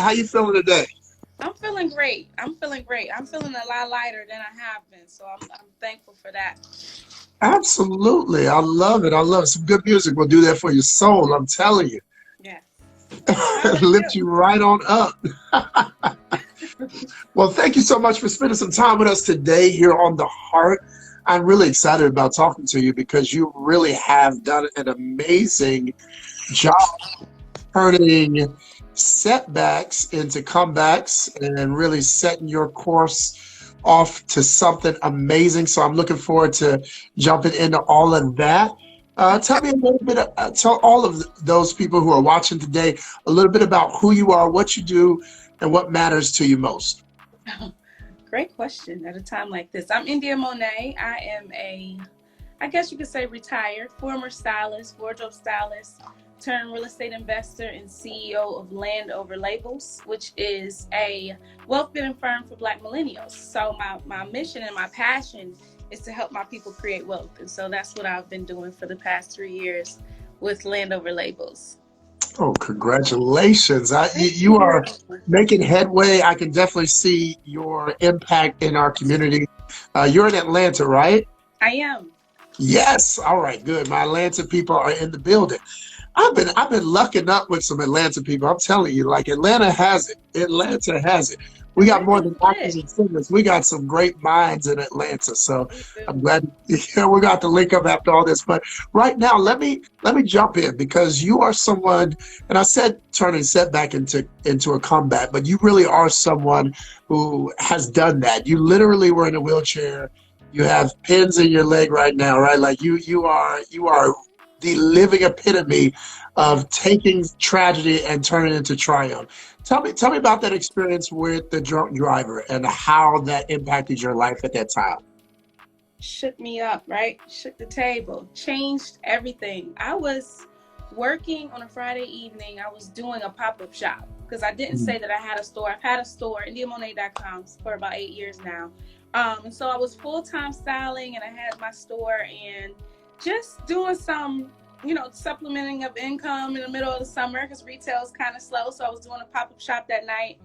How you feeling today? I'm feeling great. I'm feeling great. I'm feeling a lot lighter than I have been, so I'm thankful for that. Absolutely. I love it. I love it. Some good music will do that for your soul. I'm telling you. Yes. How about Lift you? you right on up. Well, thank you so much for spending some time with us today here on The Heart. I'm really excited about talking to you because you really have done an amazing job turning setbacks into comebacks and really setting your course off to something amazing. So I'm looking forward to jumping into all of that. Tell me a little bit, tell all of those people who are watching today a little bit about who you are, what you do, and what matters to you most. Great question at a time like this. I'm India Monae. I guess you could say retired, former stylist, wardrobe stylist, turned real estate investor and CEO of Land Over Labels, which is a wealth building firm for Black millennials. So my mission and my passion is to help my people create wealth. And so that's what I've been doing for the past 3 years with Land Over Labels. Oh, congratulations. Thank You are you. making headway. I can definitely see your impact in our community. You're in Atlanta, right? I am. Yes. All right, good. My Atlanta people are in the building. I've been lucking up with some Atlanta people. I'm telling you, like Atlanta has it. Atlanta has it. We got more Atlanta's than actors lit. and singers. We got some great minds in Atlanta. So We I'm do. glad yeah, we got to link up after all this. But right now, let me jump in because you are someone, and I said turning setback into a comeback, but you really are someone who has done that. You literally were in a wheelchair. You have pins in your leg right now, right? Like you are the living epitome Mm. of taking tragedy and turning it into triumph. Tell me about that experience with the drunk driver and how that impacted your life at that time. Shook me up, right? Shook the table, changed everything. I was working on a Friday evening. I was doing a pop up shop because I didn't Mm. say that I had a store. I've had a store, IndiaMonae.com, for about 8 years now. And so I was full time styling and I had my store and just doing some, supplementing of income in the middle of the summer because retail is kind of slow. So I was doing a pop up shop that night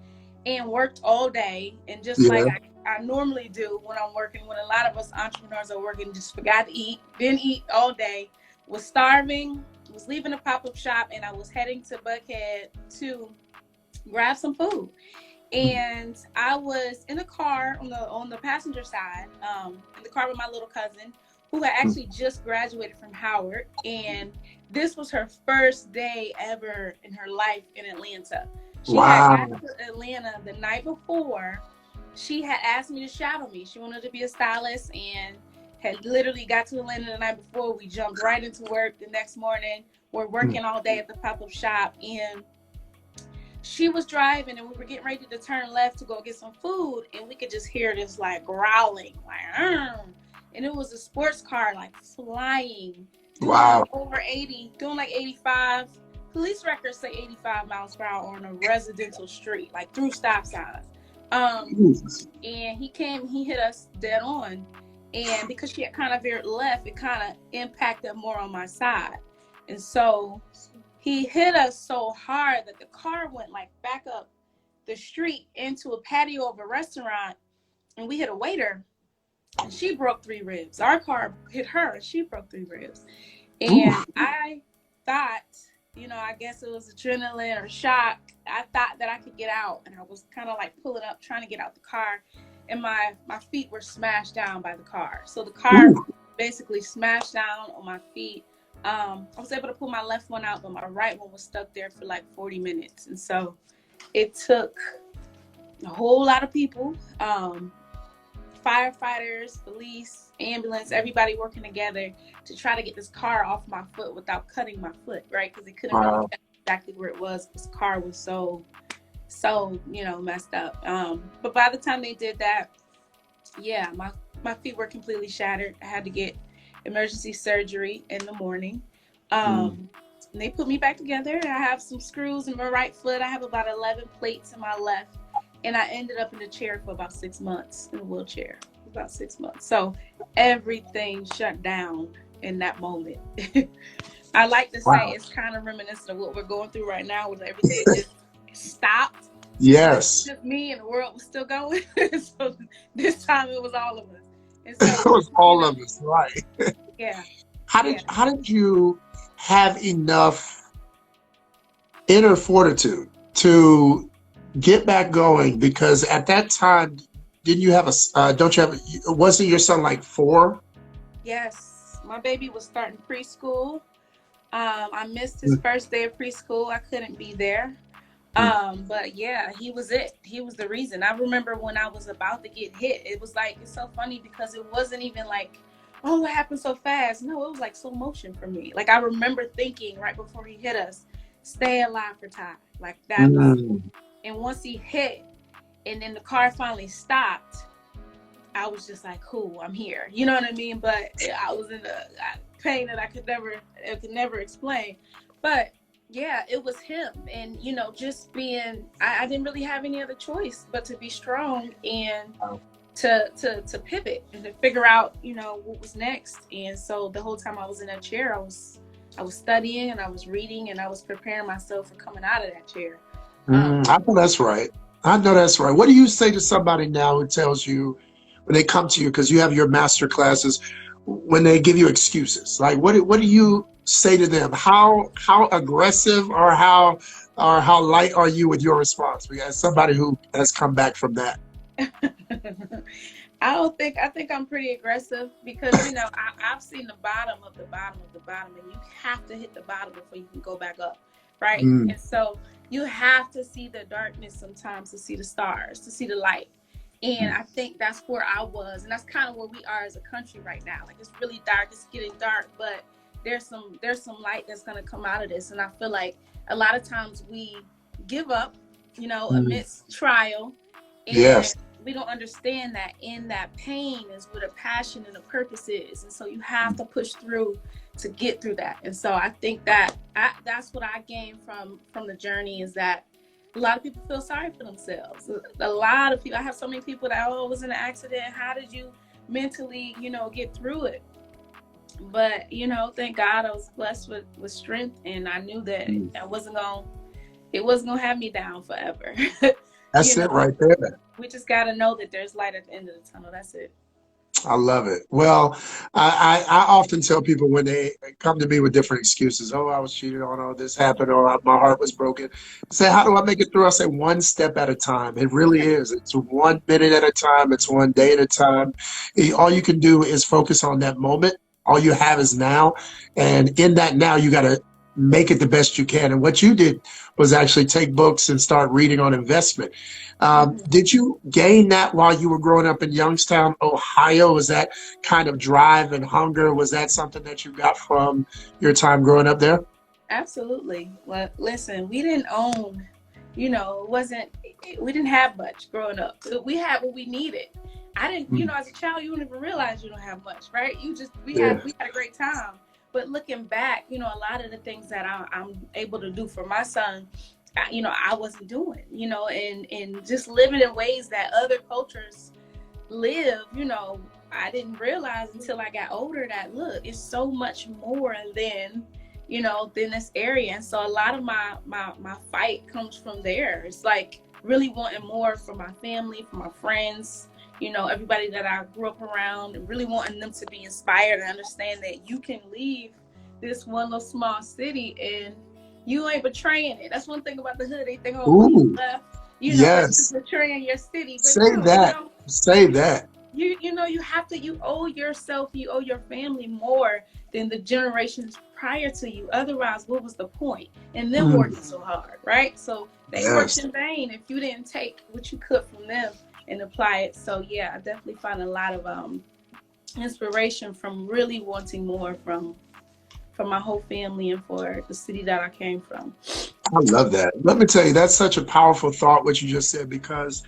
and worked all day. And just like Yeah. I normally do when I'm working, when a lot of us entrepreneurs are working, just forgot to eat, didn't eat all day, was starving, was leaving the pop up shop, and I was heading to Buckhead to grab some food. And I was in the car on the passenger side, in the car with my little cousin, who had actually just graduated from Howard, and this was her first day ever in her life in Atlanta. She had got Wow. to Atlanta the night before. She had asked me to shadow me. She wanted to be a stylist and had literally got to Atlanta the night before. We jumped right into work the next morning. We're working all day at the pop-up shop, and she was driving and we were getting ready to turn left to go get some food, and we could just hear this like growling, like and it was a sports car like flying, doing Wow. over 80, doing like 85. Police records say 85 miles per hour on a residential street, like through stop signs. um Jesus. and he hit us dead on, and because she had kind of veered left, it kind of impacted more on my side, and so he hit us so hard that the car went like back up the street into a patio of a restaurant, and we hit a waiter and she broke 3 ribs. Our car hit her and she broke 3 ribs. Ooh. And I thought, I guess it was adrenaline or shock. I thought that I could get out, and I was kind of like pulling up, trying to get out the car, and my feet were smashed down by the car. So the car Ooh. basically smashed down on my feet. I was able to pull my left one out, but my right one was stuck there for like 40 minutes, and so it took a whole lot of people. Firefighters, police, ambulance, everybody working together to try to get this car off my foot without cutting my foot, right? Because they couldn't really Wow. tell exactly where it was. This car was so messed up. But by the time they did that, yeah, my feet were completely shattered. I had to get emergency surgery in the morning. Mm. And they put me back together. I have some screws in my right foot. I have about 11 plates in my left. And I ended up in a chair for about 6 months, in a wheelchair, about 6 months. So everything shut down in that moment. I like to say Wow. it's kind of reminiscent of what we're going through right now, with everything just stopped. But it Yes. was just me and the world was still going. So this time it was all of us. And It so, was you all know, of us, right? yeah, How yeah. did you have enough inner fortitude to get back going? Because at that time, didn't you have don't you have, wasn't your son like 4? Yes. My baby was starting preschool. I missed his first day of preschool. I couldn't be there. But yeah, he was it. He was the reason. I remember when I was about to get hit, it was like, it's so funny because it wasn't even like, oh, what happened so fast? No, it was like slow motion for me. Like I remember thinking right before he hit us, stay alive for Ty. Like that was, Mm. and once he hit and then the car finally stopped, I was just like, cool, I'm here. You know what I mean? But I was in a pain that I could never explain. But yeah, it was him. And, just being, I didn't really have any other choice but to be strong and to pivot and to figure out, what was next. And so the whole time I was in that chair, I was studying and I was reading and I was preparing myself for coming out of that chair. I know that's right. I know that's right. What do you say to somebody now who tells you when they come to you because you have your master classes, when they give you excuses? Like what do you say to them? How aggressive or how light are you with your response? We got somebody who has come back from that. I think I'm pretty aggressive because I've seen the bottom of the bottom of the bottom, and you have to hit the bottom before you can go back up, right? Mm, And so you have to see the darkness sometimes to see the stars, to see the light. And mm, I think that's where I was, and that's kind of where we are as a country right now. Like it's really dark, it's getting dark, but there's some light that's gonna come out of this. And I feel like a lot of times we give up, mm. amidst trial, and Yes. we don't understand that in that pain is where the passion and the purpose is. And so you have to push through to get through that. And so I think that's what I gained from the journey, is that a lot of people feel sorry for themselves. A lot of people, I have so many people that, oh, it was an accident, how did you mentally, get through it? But thank God I was blessed with strength, and I knew that Mm. it wasn't gonna have me down forever. you That's it know right there. we just got to know that there's light at the end of the tunnel. That's it. I love it. Well, I often tell people when they come to me with different excuses, oh, I was cheated on, oh, this happened, or my heart was broken. Say, how do I make it through? I say, one step at a time. It really is. It's 1 minute at a time. It's one day at a time. All you can do is focus on that moment. All you have is now. And in that now, you got to make it the best you can. And what you did was actually take books and start reading on investment. Hmm. Did you gain that while you were growing up in Youngstown, Ohio? Was that kind of drive and hunger? Was that something that you got from your time growing up there? Absolutely. Well, listen, we didn't own, it wasn't, we didn't have much growing up. We had what we needed. I didn't, Mm, as a child, you don't even realize you don't have much, right? We had, yeah. we had a great time. But looking back, a lot of the things that I'm able to do for my son, I wasn't doing, and just living in ways that other cultures live, I didn't realize until I got older that, look, it's so much more than this area. And so a lot of my fight comes from there. It's like really wanting more for my family, for my friends, everybody that I grew up around, and really wanting them to be inspired and understand that you can leave this one little small city and you ain't betraying it. That's one thing about the hood. They think, oh, well, you Ooh, left, you're yes. betraying your city. But Say no, that. Say that. you owe yourself, you owe your family more than the generations prior to you. Otherwise, what was the point? And them Mm, working so hard, right? So they worked yes. in vain if you didn't take what you could from them and apply it. So yeah, I definitely find a lot of inspiration from really wanting more from my whole family and for the city that I came from. I love that. Let me tell you, that's such a powerful thought, what you just said, because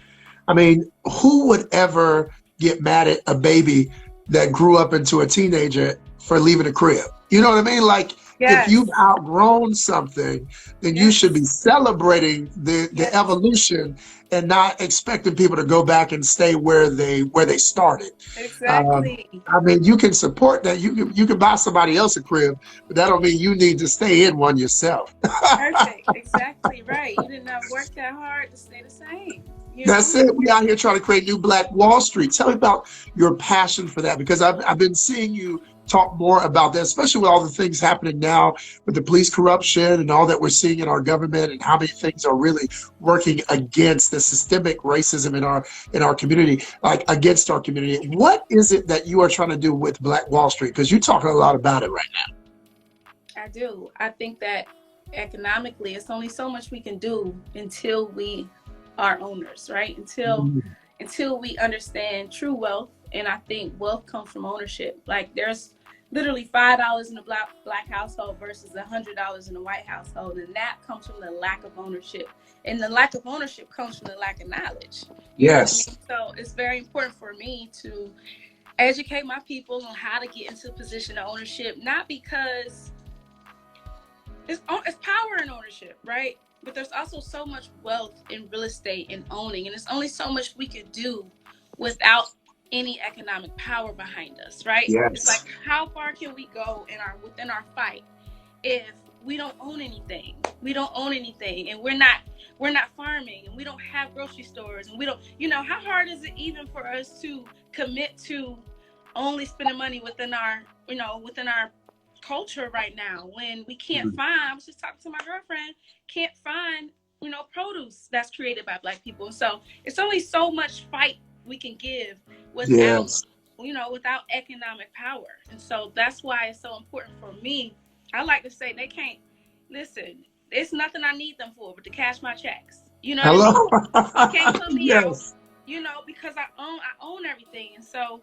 I mean, who would ever get mad at a baby that grew up into a teenager for leaving the crib? You know what I mean? Like, if you've Yes, outgrown something, then you should be yes, celebrating the yes, evolution and not expecting people to go back and stay where they started. exactly. I mean, you can support that. You can buy somebody else a crib, but that don't mean you need to stay in one yourself. Perfect. Exactly right. You did not work that hard to stay the same, you That's know? it. We out here trying to create new Black Wall Street. Tell me about your passion for that, because I've been seeing you talk more about that, especially with all the things happening now with the police corruption and all that we're seeing in our government, and how many things are really working against the systemic racism in our community, like against our community. What is it that you are trying to do with Black Wall Street? Because you're talking a lot about it right I do. I think that economically, it's only so much we can do until we are owners, right? now. Until we understand true wealth. And I think wealth comes from ownership. Like there's literally $5 in a black household versus $100 in a white household, and that comes from the lack of ownership. And the lack of ownership comes from the lack of knowledge. You know what I Yes. mean? So it's very important for me to educate my people on how to get into a position of ownership, not because it's power in ownership, right? But there's also so much wealth in real estate and owning, and there's only so much we could do without any economic power behind us, right? It's like Yes. how far can we go in our within our fight if we don't own anything? We don't own anything, and we're not farming, and we don't have grocery stores, and we don't, how hard is it even for us to commit to only spending money within our culture right now when we can't find, I was just talking to my girlfriend, can't find, produce that's created by Black people. And so it's only so much fight we can give without, Yes. without economic power. And so that's why it's so important for me. I like to say they can't listen, it's nothing I need them for but to cash my checks. You know what I Hello. mean? You can't put me out, Yes. because I own everything. And so,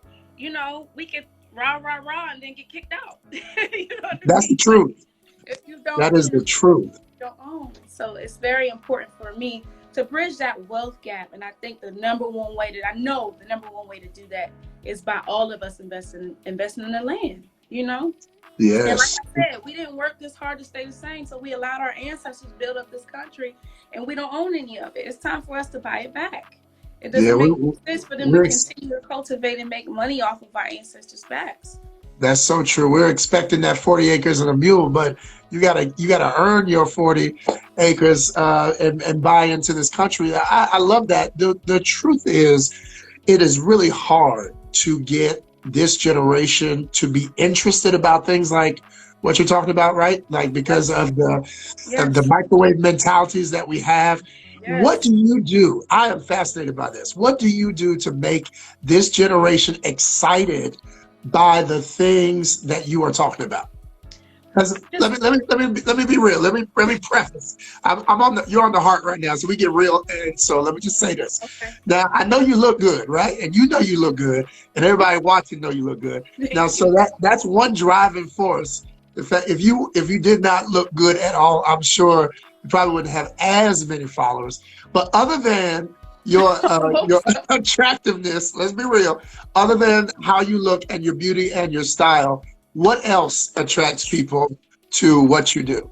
we could rah rah rah and then get kicked out. You know what I That's the mean? Like truth. if you don't, That is the truth. don't own. So it's very important for me to bridge that wealth gap. And I think the number one way to do that is by all of us investing in the land, And like Yes. I said, we didn't work this hard to stay the same. So we allowed our ancestors to build up this country and we don't own any of it. It's time for us to buy it back. It Yeah, doesn't make sense for them to we're continue to cultivate and make money off of our ancestors' backs. that's so true. We're expecting that 40 acres and a mule, but you gotta earn your 40 acres and buy into this country. I love that. The truth is, it is really hard to get this generation to be interested about things like what you're talking about, right? Like because Yes, of the yes, microwave mentalities that we have. What yes. do you do? I am fascinated by this. What do you do to make this generation excited by the things that you are talking about? Because Just let me be real. Let me preface. I'm on the you're on the heart right now, so we get real. And so let me just say this. okay. Now I know you look good, right? And you know you look good, and everybody watching know you look good. Now, Thank so you. that's one driving force. In fact, if you did not look good at all, I'm sure you probably wouldn't have as many followers. But other than Hope your so. attractiveness, let's be real. Other than how you look and your beauty and your style, what else attracts people to what you do?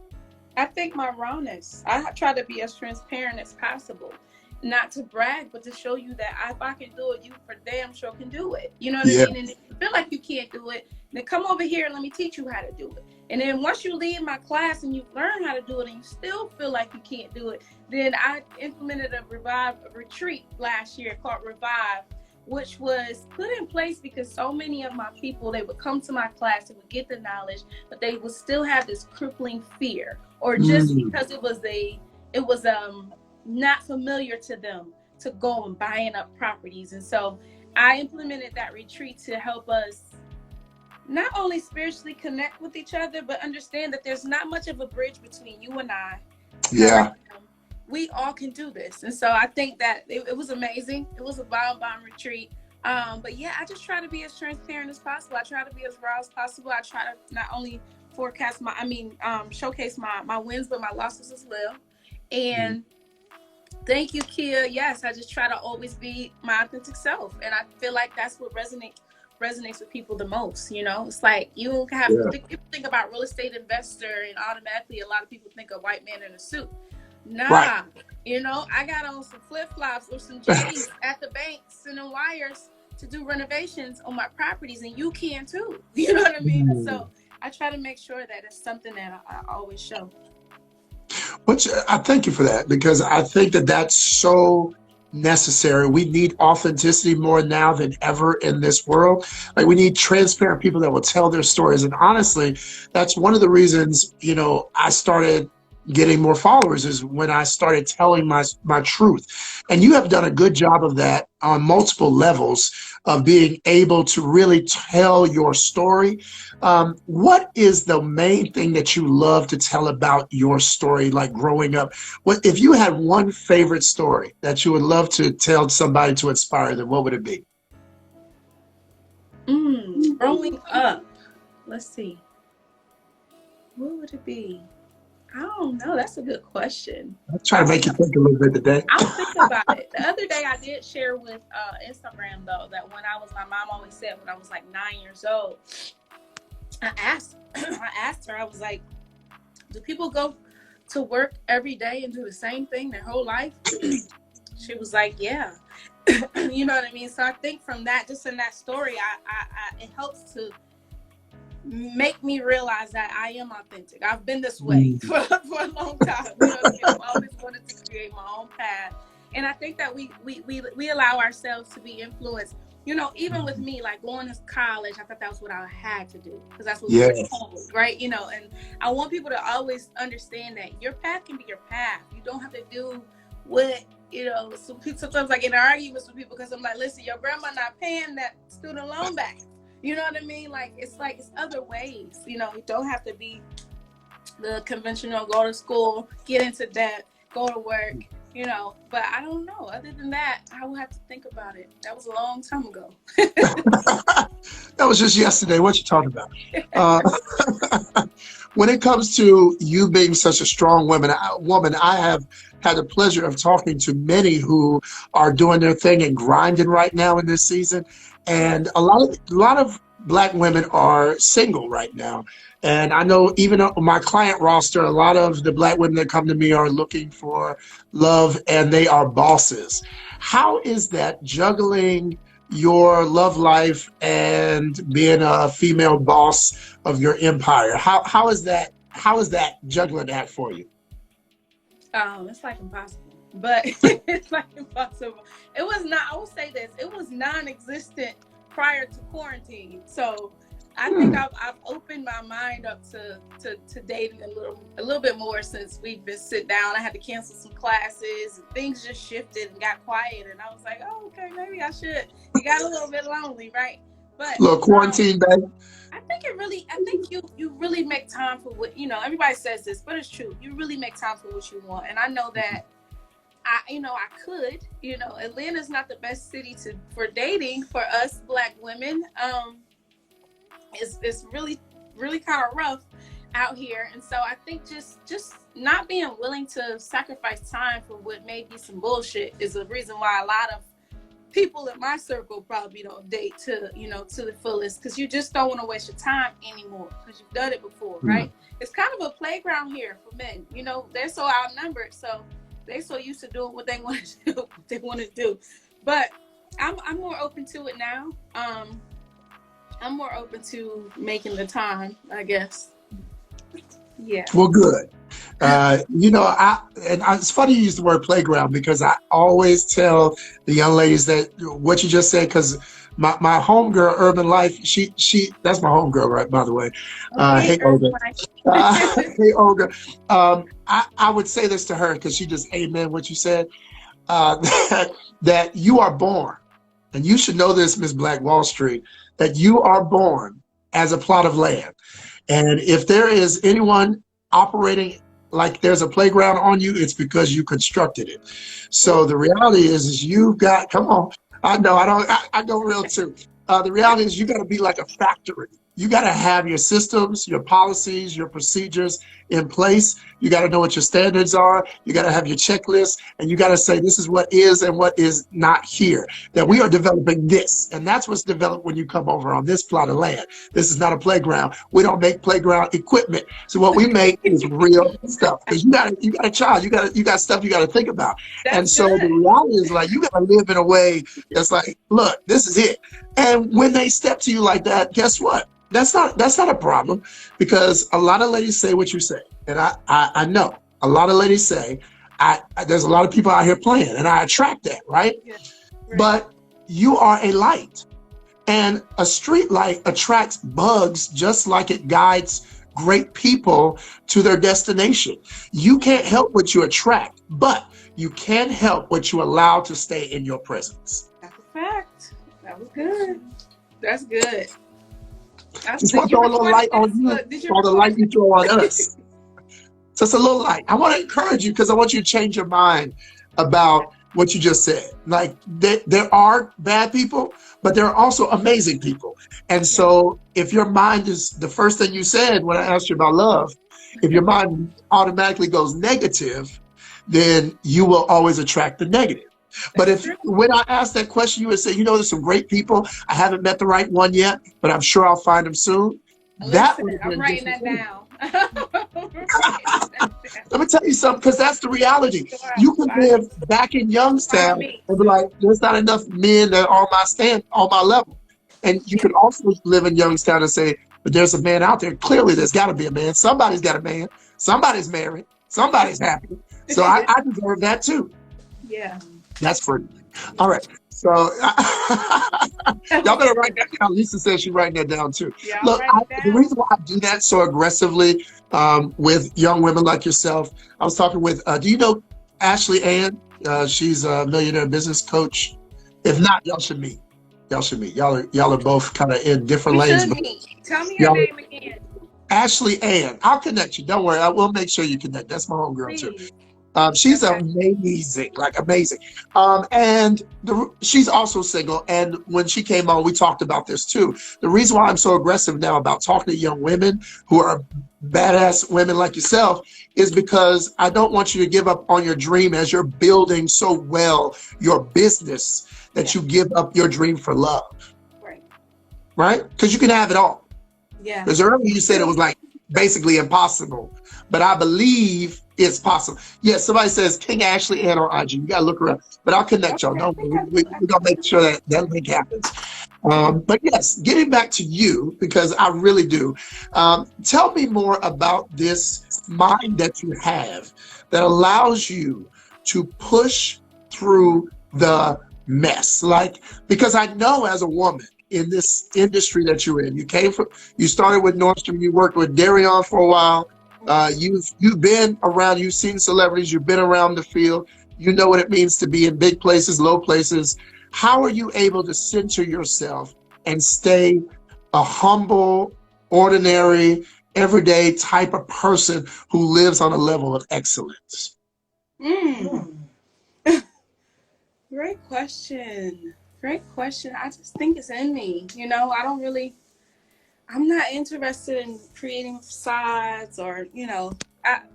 I think my rawness. I try to be as transparent as possible. Not to brag, but to show you that if I can do it, you for damn sure can do it. You know what I Yeah. mean? And if you feel like you can't do it, then come over here and let me teach you how to do it. And then once you leave my class and you've learned how to do it and you still feel like you can't do it, then I implemented a retreat last year called Revive, which was put in place because so many of my people, they would come to my class, they would get the knowledge, but they would still have this crippling fear, or just Mm, because it was not familiar to them to go and buying up properties. And so I implemented that retreat to help us not only spiritually connect with each other, but understand that there's not much of a bridge between you and I, her and yeah. him. We all can do this. And so I think that it was amazing. It was a bomb retreat. But yeah, I just try to be as transparent as possible. I try to be as raw as possible. I try to not only showcase my wins, but my losses as well. Mm, And thank you, Kia. Yes, I just try to always be my authentic self, and I feel like that's what resonates with people the most. You know, it's like you have Yeah. people think about real estate investor, and automatically a lot of people think a white man in a suit. Right. Nah, you know, I got on some flip flops or some J's at the bank sending wires to do renovations on my properties, and you can too. You know what I mean? Mm. So I try to make sure that it's something that I always show. Which I thank you for that, because I think that that's so necessary. We need authenticity more now than ever in this world. Like, we need transparent people that will tell their stories. And honestly, that's one of the reasons, I started getting more followers, is when I started telling my truth. And you have done a good job of that on multiple levels, of being able to really tell your story. What is the main thing that you love to tell about your story, like growing up? What if you had one favorite story that you would love to tell somebody to inspire them? What would it be? Growing up, let's see, what would it be? I don't know. That's a good question. I'm trying I to don't make you know. think a little bit today. I'll think about it. The other day I did share with Instagram though that when I was, my mom always said when I was like 9 years old, I asked I asked her, I was like, do people go to work every day and do the same thing their whole life? She was like, yeah. You know what I mean? So I think from that, just in that story, it helps to make me realize that I am authentic. I've been this way Mm. for a long time. You know what I mean? I've always wanted to create my own path. And I think that we allow ourselves to be influenced. You know, even with me, like going to college, I thought that was what I had to do because that's what we were Yes. told, right? You know, and I want people to always understand that your path can be your path. You don't have to do what, you know, sometimes I get in arguments with people because I'm like, listen, your grandma not paying that student loan back. You know what I mean? Like it's other ways. You know, you don't have to be the conventional, go to school, get into debt, go to work, you know. But I don't know. Other than that, I will have to think about it. That was a long time ago. That was just yesterday. What you talking about? When it comes to you being such a strong woman, I have had the pleasure of talking to many who are doing their thing and grinding right now in this season, and a lot of Black women are single right now. And I know even on my client roster, a lot of the Black women that come to me are looking for love, and they are bosses. How is that, juggling your love life and being a female boss of your empire? How is that juggling that for you? It's like impossible. But it's like impossible. It was not, I will say this, it was non-existent prior to quarantine. So I think Hmm. I've opened my mind up to dating a little bit more since we've been sit down. I had to cancel some classes and things just shifted and got quiet, and I was like, oh, okay, maybe I should. It got a little bit lonely, right? But Little quarantine, babe. I think you really make time for what, you know, everybody says this, but it's true. You really make time for what you want. And I know that I could, you know, Atlanta's not the best city for dating for us Black women. It's really, really kind of rough out here. And so I think just not being willing to sacrifice time for what may be some bullshit is the reason why a lot of people in my circle probably don't date to the fullest, because you just don't want to waste your time anymore because you've done it before, Hmm. right? It's kind of a playground here for men. You know, they're so outnumbered, so they're so used to doing what they want to do, what they want to do. But I'm more open to it now. I'm more open to making the time, I guess. Yeah. Well, good. It's funny you use the word playground, because I always tell the young ladies that what you just said, because my homegirl, Urban Life, she that's my homegirl, right? By the way, Okay, hey Olga, Earth. hey Olga. I would say this to her because she just amen what you said. That you are born, and you should know this, Miss Black Wall Street, that you are born as a plot of land. And if there is anyone operating like there's a playground on you, it's because you constructed it. So the reality is you've got, come on, I know, I don't, I go real too. The reality is you got to be like a factory. you got to have your systems, your policies, your procedures in place. You got to know what your standards are. You got to have your checklist, and you got to say this is what is and what is not here. That we are developing this, and that's what's developed when you come over on this plot of land. This is not a playground. We don't make playground equipment. So what we make is real stuff. Because you got a child, you got stuff you got to think about. And That's so the good. reality is like you got to live in a way that's like, look, this is it. And when they step to you like that, guess what? That's not a problem, because a lot of ladies say what you say, and I know a lot of ladies say there's a lot of people out here playing, and I attract that, right? Yeah, right. But you are a light, and a street light attracts bugs just like it guides great people to their destination. You can't help what you attract, but you can help what you allow to stay in your presence. That's a fact. That was good. That's good. Just Did want to you throw a little record light on this? you, Did you or the record light you throw on us. Just a little light. I want to encourage you because I want you to change your mind about what you just said. Like there are bad people, but there are also amazing people. And Yeah. so if your mind is the first thing you said when I asked you about love, if your mind automatically goes negative, then you will always attract the negative. But That's if true. when I asked that question, you would say, there's some great people. I haven't met the right one yet, but I'm sure I'll find them soon. That Listen, would have been I'm a writing different that thing. down. I'm writing that down. Let me tell you something, because that's the reality. Sure, You can find live back in find Youngstown me and be like, soon. there's not enough men that are on my level. And you Yeah. can also live in Youngstown and say, but there's a man out there. Clearly, there's got to be a man. Somebody's got a man. Somebody's married. Somebody's happy. So I deserve that too. Yeah. That's free. All right. So y'all better write that down. Lisa says she's writing that down too. Yeah, I'm Look, writing it the down. reason why I do that so aggressively with young women like yourself, I was talking with, do you know Ashley Ann? She's a millionaire business coach. If not, y'all should meet. Y'all should meet. Y'all are both kind of in different We lanes, should but meet. Tell me your y'all, name again, Ashley Ann. I'll connect you. Don't worry. I will make sure you connect. That's my homegirl too. please. She's Okay. amazing, like amazing. And she's also single. And when she came on, we talked about this too. The reason why I'm so aggressive now about talking to young women who are badass women like yourself is because I don't want you to give up on your dream as you're building so well your business that Yeah. you give up your dream for love, Right. right? Because you can have it all. Yeah. Because earlier you said it True. was like basically impossible, but I believe it's possible. Yes, somebody says King Ashley Ann on IG. You gotta look around, but I'll connect y'all. Okay. I Don't think worry. I do. I We're think gonna make sure that that link happens. But yes, getting back to you because I really do. Tell me more about this mind that you have that allows you to push through the mess. Like, because I know as a woman in this industry that you're in, you started with Nordstrom, you worked with Darion for a while. You've been around, you've seen celebrities, you've been around the field. You know what it means to be in big places, low places. How are you able to center yourself and stay a humble, ordinary, everyday type of person who lives on a level of excellence? Mm. Great question. Great question. I just think it's in me. I don't really. I'm not interested in creating facades or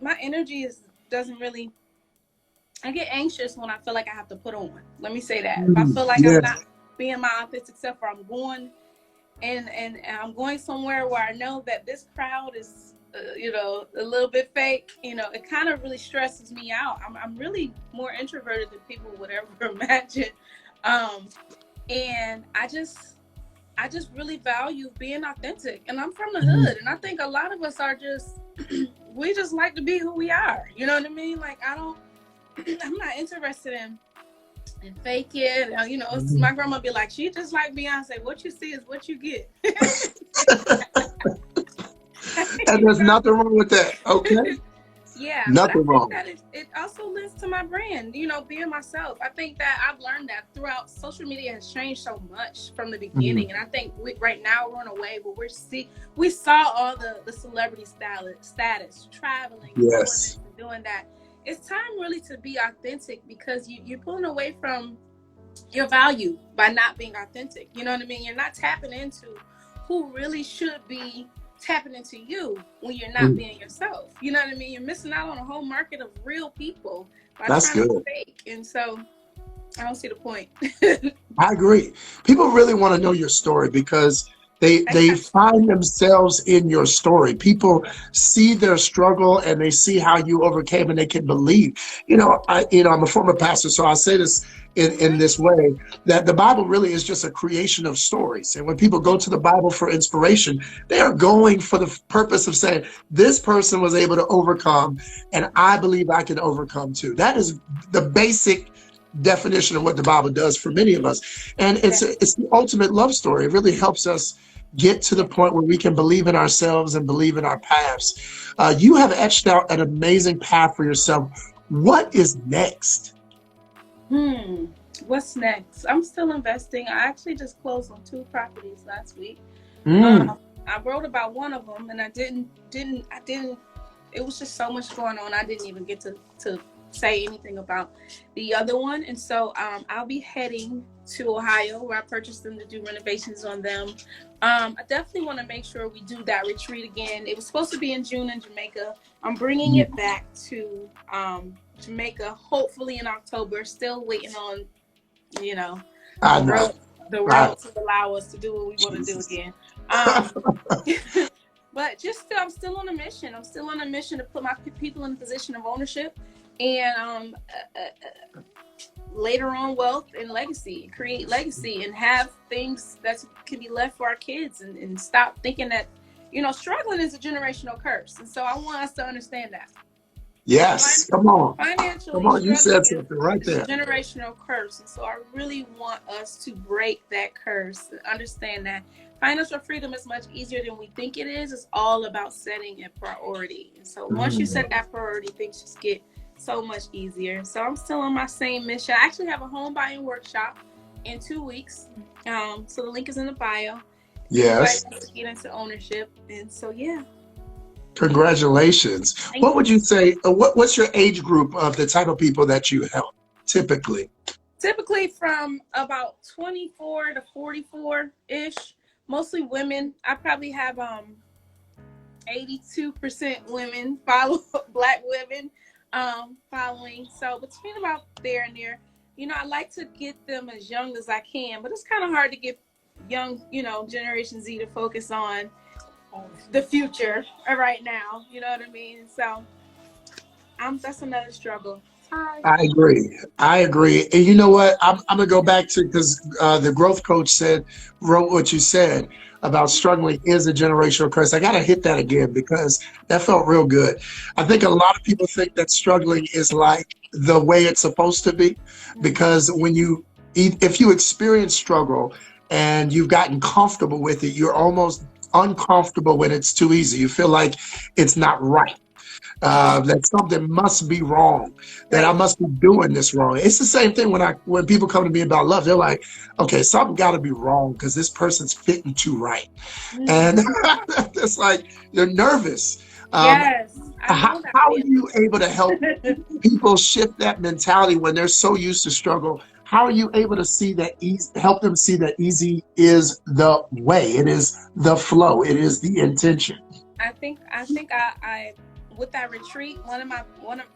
my energy doesn't really. I get anxious when I feel like I have to put on. Let me say that. If I feel like I'm not Yes. being my authentic self, or I'm going and I'm going somewhere where I know that this crowd is, a little bit fake. It kind of really stresses me out. I'm really more introverted than people would ever imagine, um, and I just really value being authentic. And I'm from the hood, and I think a lot of us are just we just like to be who we are. You know what I mean? Like I don't. I'm not interested in fake it. My grandma be like, she just like Beyonce. What you see is what you get. And you there's know? nothing wrong with that. Okay. Yeah, but I Nothing think wrong. that it also lends to my brand, being myself. I think that I've learned that throughout. Social media has changed so much from the Mhm. beginning, and I think right now we're in a way where we saw all the celebrity status, traveling and doing Yes. this and doing that. It's time really to be authentic, because you're pulling away from your value by not being authentic. You know what I mean? You're not tapping into who really should be tapping into you when you're not Mm, being yourself. You know what I mean? You're missing out on a whole market of real people by that's trying to good. be fake. And so I don't see the point. I agree. People really want to know your story because they find themselves in your story. People see their struggle and they see how you overcame and they can believe. I'm a former pastor, so I'll say this in this way that the Bible really is just a creation of stories. And when people go to the Bible for inspiration, they are going for the purpose of saying, this person was able to overcome, and I believe I can overcome too. That is the basic definition of what the Bible does for many of us. And Yeah. it's the ultimate love story. It really helps us get to the point where we can believe in ourselves and believe in our paths. You have etched out an amazing path for yourself. What is next? What's next? I'm still investing. I actually just closed on 2 properties last week. Mm, I wrote about one of them, and I didn't. It was just so much going on. I didn't even get to say anything about the other one. And so I'll be heading to Ohio, where I purchased them, to do renovations on them. I definitely want to make sure we do that retreat again. It was supposed to be in June in Jamaica. I'm bringing mm, it back to Jamaica, hopefully in October. Still waiting on, you know, I the know. road the Right. road to allow us to do what we want to do Jesus. again. But I'm still on a mission. I'm still on a mission to put my people in a position of ownership, and later on, wealth and legacy, create legacy, and have things that can be left for our kids, and stop thinking that, struggling is a generational curse. And so I want us to understand that. Yes. Come on. Come Financially on. You struggling said something right is a there. generational curse. And so I really want us to break that curse and understand that financial freedom is much easier than we think it is. It's all about setting a priority. And so once you Mm, set that priority, things just get so much easier. So I'm still on my same mission. I actually have a home buying workshop in 2 weeks. So the link is in the bio. If anybody yes. wants to get into ownership. And so, yeah. Congratulations. Thank What you. would you say? What's your age group of the type of people that you help typically? Typically from about 24 to 44 ish, mostly women. I probably have 82% women follow black women following. So between about there and there, I like to get them as young as I can, but it's kind of hard to get young, Generation Z to focus on the future right now. You know what I mean? So that's another struggle. Hi. I agree. I agree. And you know what? I'm gonna go back to because the growth coach wrote what you said about struggling is a generational curse. I gotta hit that again because that felt real good. I think a lot of people think that struggling is like the way it's supposed to be, because if you experience struggle and you've gotten comfortable with it, you're almost uncomfortable when it's too easy. You feel like it's not right, that something must be wrong, that I Right. must be doing this wrong. It's the same thing when people come to me about love. They're like, okay, something got to be wrong because this person's fitting too right, and it's like you're nervous. Yes, I How, know that how are you able to help feeling. people shift that mentality when they're so used to struggle? How are you able to see that easy, help them see that easy is the way, it is the flow, it is the intention? I with that retreat, one of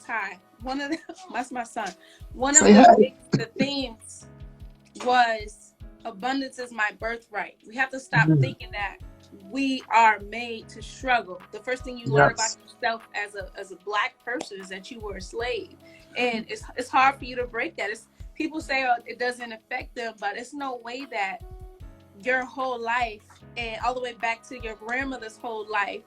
Ty, one of the, that's my son. One Say of hey. the themes was abundance is my birthright. We have to stop Mhm. thinking that we are made to struggle. The first thing you learn about Yes. yourself as a black person is that you were a slave, and it's hard for you to break that. It's People say, oh, it doesn't affect them, but it's no way that your whole life, and all the way back to your grandmother's whole life,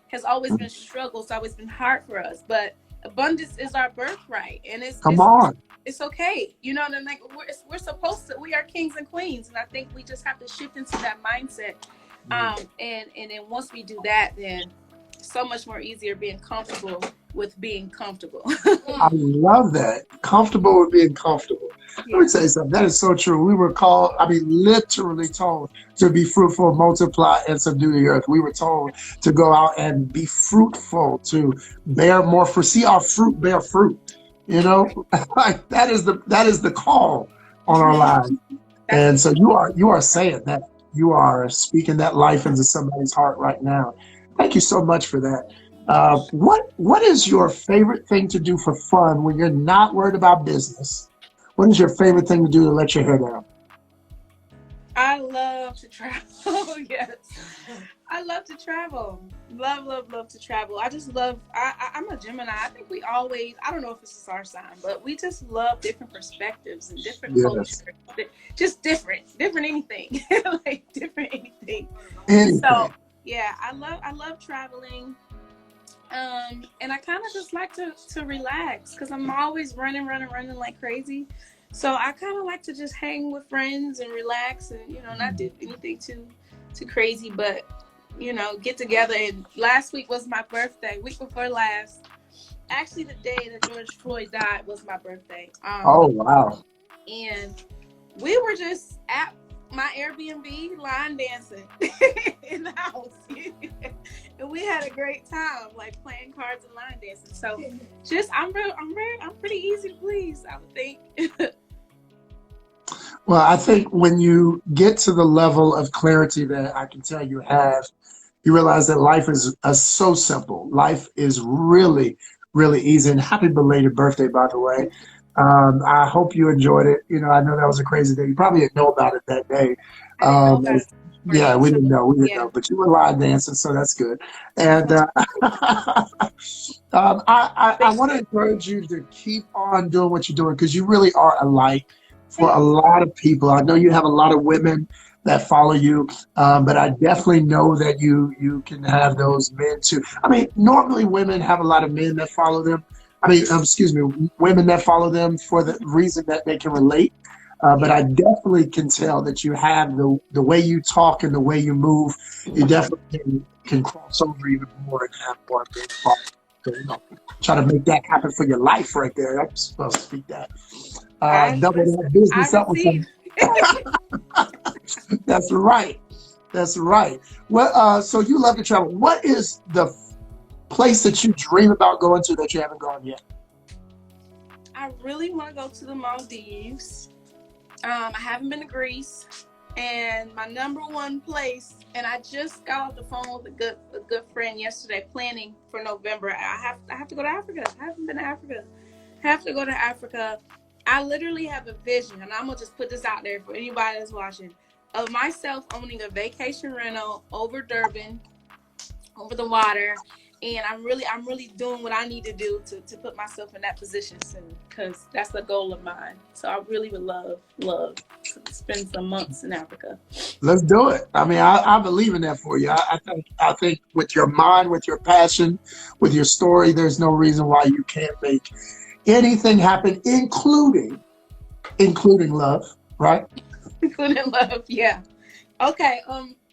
has always been struggle. It's always been hard for us. But abundance is our birthright, and it's Come it's it's, on. it's okay. And then, like, we're supposed to. We are kings and queens, and I think we just have to shift into that mindset. And then once we do that, then so much more easier being comfortable with being comfortable. I love that. Comfortable with being comfortable. Let me Yeah. tell you something. That is so true. We were called, I mean, literally told to be fruitful, multiply, and subdue the earth. We were told to go out and be fruitful, to bear more fruit. See our fruit bear fruit. You Right. know, like that is the call on our Mhm. lives. That's And the so you are saying that. You are speaking that life into somebody's heart right now. Thank you so much for that. What is your favorite thing to do for fun when you're not worried about business? What is your favorite thing to do to let your hair down? I love to travel. Yes. I love to travel. Love, love, love to travel. I just love. I'm a Gemini. I think we always. I don't know if this is our sign, but we just love different perspectives and different cultures. Yes. Just different anything, like different anything. So Anything. yeah, I love traveling. And I kind of just like to relax because I'm always running like crazy. So I kind of like to just hang with friends and relax and not do anything too crazy, but get together. And last week was my birthday. Week before last, actually the day that George Floyd died was my birthday. Oh, wow. And we were just at my Airbnb line dancing in the house. And we had a great time, like playing cards and line dancing. So just I'm pretty easy to please, I would think. Well, I think when you get to the level of clarity that I can tell you have, you realize that life is so simple. Life is really, really easy. And happy belated birthday, by the way. I hope you enjoyed it. I know that was a crazy day. You probably didn't know about it that day. I didn't know about it Yeah, morning, we so didn't know. We didn't yeah. know. But you were live dancing, so that's good. And I Thank want to you. encourage you to keep on doing what you're doing because you really are a light for Thank a you. lot of people. I know you have a lot of women that follow you, but I definitely know that you can have those men too. I mean, normally women have a lot of men that follow them. I mean, excuse me, women that follow them for the reason that they can relate. But Yeah. I definitely can tell that you have the way you talk and the way you move. You definitely can cross over even more and have more men follow. So, try to make that happen for your life right there. I'm supposed to speak that. I Double listen. that I business up with receive. some. That's right. That's right. Well, so you love to travel. What is the place that you dream about going to that you haven't gone yet? I really want to go to the Maldives. I haven't been to Greece, and my number one place. And I just got off the phone with a good friend yesterday, planning for November. I have to go to Africa. I haven't been to Africa. I have to go to Africa. I literally have a vision, and I'm gonna just put this out there for anybody that's watching, of myself owning a vacation rental over Durban, over the water. And I'm really doing what I need to do to put myself in that position soon, because that's the goal of mine. So I really would love to spend some months in Africa. Let's do it. I mean, I believe in that for you. I think with your mind, with your passion, with your story, there's no reason why you can't make anything happen, including love, right? Including love, yeah. Okay,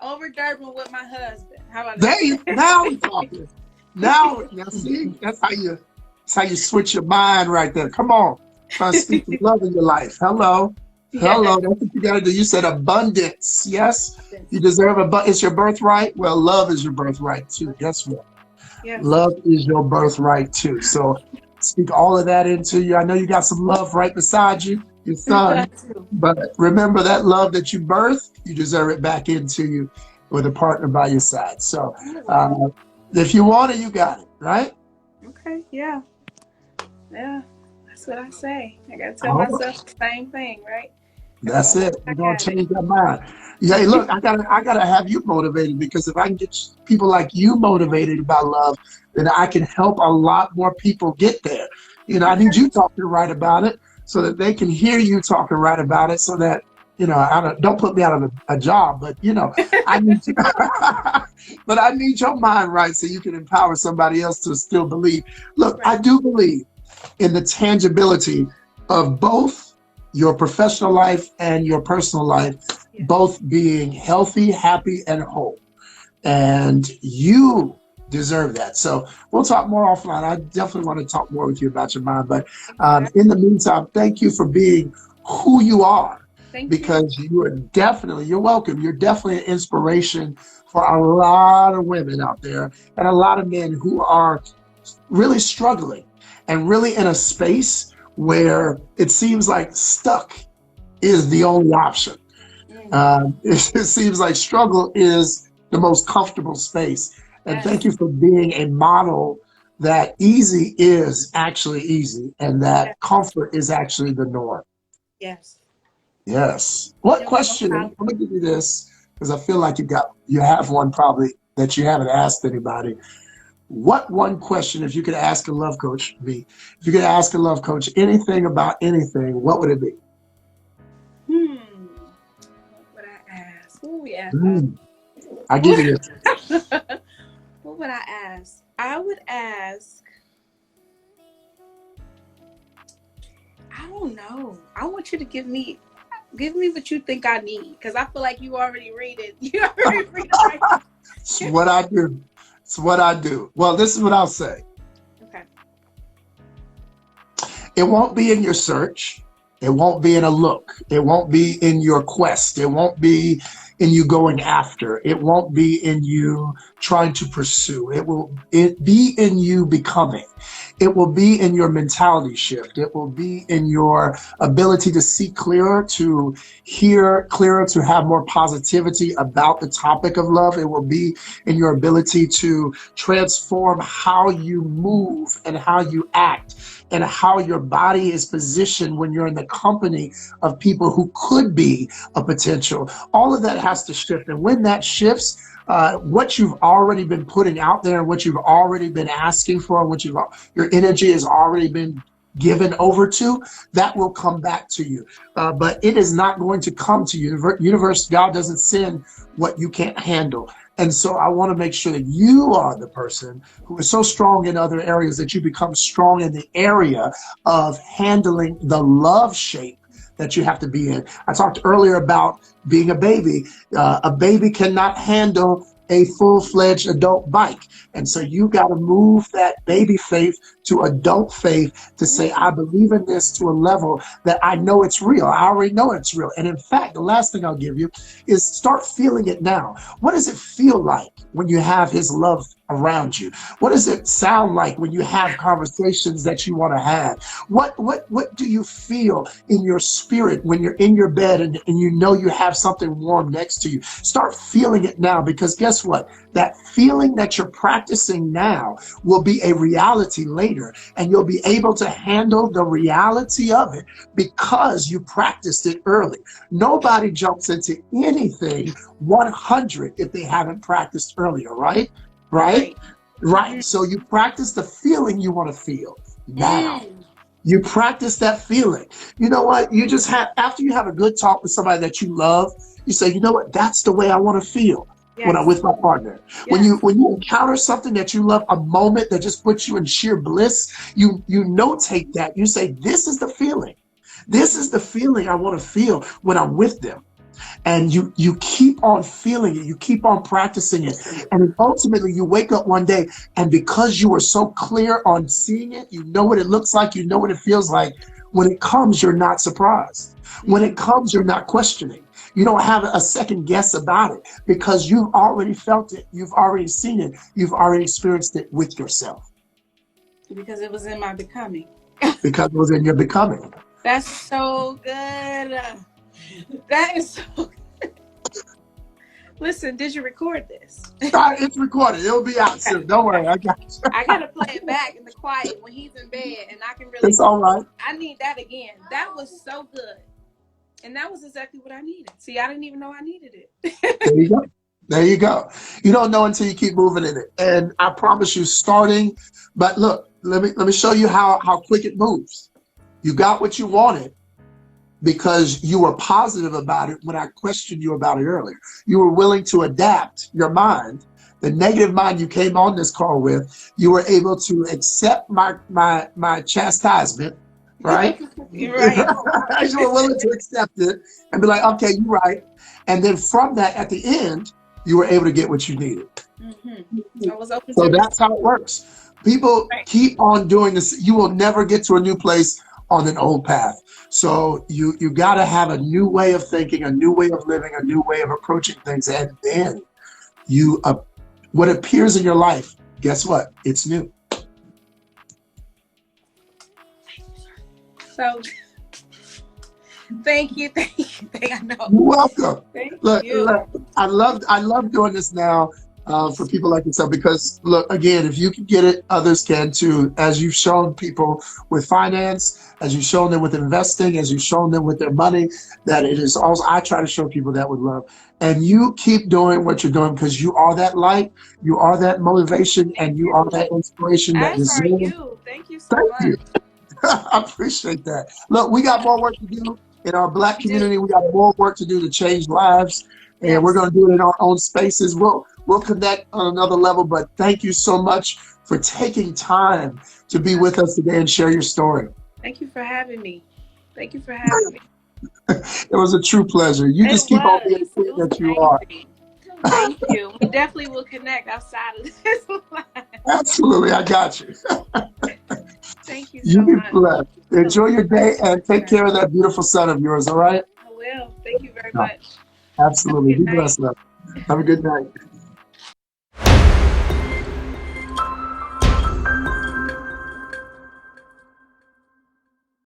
over Durban with my husband. How about There you that? now we're talking. Now see, that's how you switch your mind right there. Come on. Try to speak some love in your life. Hello. Yeah. Hello. That's what you gotta do. You said abundance. Yes. You deserve it's your birthright. Well, love is your birthright too. Guess what? Yes. Love is your birthright too. So speak all of that into you. I know you got some love right beside you, your I son. do. But remember that love that you birthed, you deserve it back into you with a partner by your side. So uh, if you want it, you got it, right? Okay, yeah. Yeah. That's what I say. I gotta tell All right. myself the same thing, right? If I That's want it. it, I We're gonna got change that mind. Yeah, hey, look, I gotta have you motivated because if I can get people like you motivated about love, then I can help a lot more people get there. I need it. you talking right about it so that they can hear you talking right about it so that don't put me out of a job, but I need to, but I need your mind right so you can empower somebody else to still believe. Look, I Right. do believe in the tangibility of both your professional life and your personal life, Yeah. both being healthy, happy, and whole. And you deserve that. So we'll talk more offline. I definitely want to talk more with you about your mind. But Exactly. in the meantime, thank you for being who you are Thank you. because you're welcome. You're definitely an inspiration for a lot of women out there and a lot of men who are really struggling and really in a space where it seems like stuck is the only option. It seems like struggle is the most comfortable space. And thank Yes. you for being a model that easy is actually easy and Yes. that comfort is actually the norm. Yes. Yes. What Yep, no question? I'm problem. gonna give you this because I feel like you have one probably that you haven't asked anybody. What one question, if you could ask a love coach, me, if you could ask a love coach anything about anything, what would it be? What would I ask? What would we ask? Mm, I give you this. What would I ask? I would ask, I don't know. I want you to give me what you think I need. Because I feel like you already read it. You already read it right. It's what I do. It's what I do. Well, this is what I'll say. Okay. It won't be in your search. It won't be in a look. It won't be in your quest. It won't be in you going after. It won't be in you trying to pursue. It be in you becoming. It will be in your mentality shift. It will be in your ability to see clearer, to hear clearer, to have more positivity about the topic of love. It will be in your ability to transform how you move and how you act and how your body is positioned when you're in the company of people who could be a potential. All of that has to shift. And when that shifts, what you've already been putting out there and what you've already been asking for, and your energy has already been given over to, that will come back to you. But it is not going to come to you. Universe, God doesn't send what you can't handle. And so I want to make sure that you are the person who is so strong in other areas that you become strong in the area of handling the love shape that you have to be in. I talked earlier about being a baby. A baby cannot handle a full-fledged adult bike. And so you got to move that baby faith to adult faith to say, I believe in this to a level that I know it's real. I already know it's real. And in fact, the last thing I'll give you is start feeling it now. What does it feel like when you have his love around you? What does it sound like when you have conversations that you want to have? What do you feel in your spirit when you're in your bed and you know you have something warm next to you? Start feeling it now, because guess what? That feeling that you're practicing now will be a reality later, and you'll be able to handle the reality of it because you practiced it early. Nobody jumps into anything 100 if they haven't practiced earlier, right? Right? Right. Right. So you practice the feeling you want to feel now. Mm. You practice that feeling. You know what? You just have, after you have a good talk with somebody that you love, you say, you know what? That's the way I want to feel when I'm Yes. with my partner. Yes. When you encounter something that you love, a moment that just puts you in sheer bliss, you notate that. You say, this is the feeling. This is the feeling I want to feel when I'm with them. And you keep on feeling it, you keep on practicing it, and then ultimately you wake up one day, and because you are so clear on seeing it, you know what it looks like, you know what it feels like. When it comes, you're not surprised. When it comes, you're not questioning. You don't have a second guess about it, because you've already felt it, you've already seen it, you've already experienced it with yourself, Because it was in my becoming. because it was in your becoming. That's so good. That is so. Listen, did you record this? It's recorded, it'll be out Okay. soon, don't worry, Okay. I got you. I gotta play it back in the quiet when he's in bed, and I can really. It's all right. I need that again. That was so good, and that was exactly what I needed. See, I didn't even know I needed it. There you go. There you go. You don't know until you keep moving in it. And I promise you, starting, but look, let me show you how quick it moves. You got what you wanted because you were positive about it when I questioned you about it earlier. You were willing to adapt your mind. The negative mind you came on this call with, you were able to accept my chastisement, right? You Right. were willing to accept it and be like, okay, you're right. And then from that, at the end, you were able to get what you needed. I was open So to receive. that's how it works. People Right. keep on doing this. You will never get to a new place on an old path. So you got to have a new way of thinking, a new way of living, a new way of approaching things, and then you what appears in your life. Guess what? It's new. So Thank you. Thank you. I know. You're welcome. Thank Look, you. I love doing this now for people like yourself because look, again, if you can get it, others can too. As you've shown people with finance, as you've shown them with investing, as you've shown them with their money, that it is also. I try to show people that with love, and you keep doing what you're doing because you are that light, you are that motivation, Thank and you are you. that inspiration, that As are resilience. you. Thank you so Thank you. much. I appreciate that. Look, we got more work to do in our Black We do. community. We got more work to do to change lives, and we're going Yes. to do it in our own spaces. We'll connect on another level. But thank you so much for taking time to be with us today and share your story. Thank you for having me. Thank you for having me. It was a true pleasure. You It just keep on being was. the It queen was that you are. amazing. Thank you. We definitely will connect outside of this line. Absolutely, I got you. Thank you You so be much. blessed. Enjoy your day and take Sure. care of that beautiful son of yours. All right? I will. Thank you very much. Have a Absolutely. good Be night. blessed, love. Have a good night.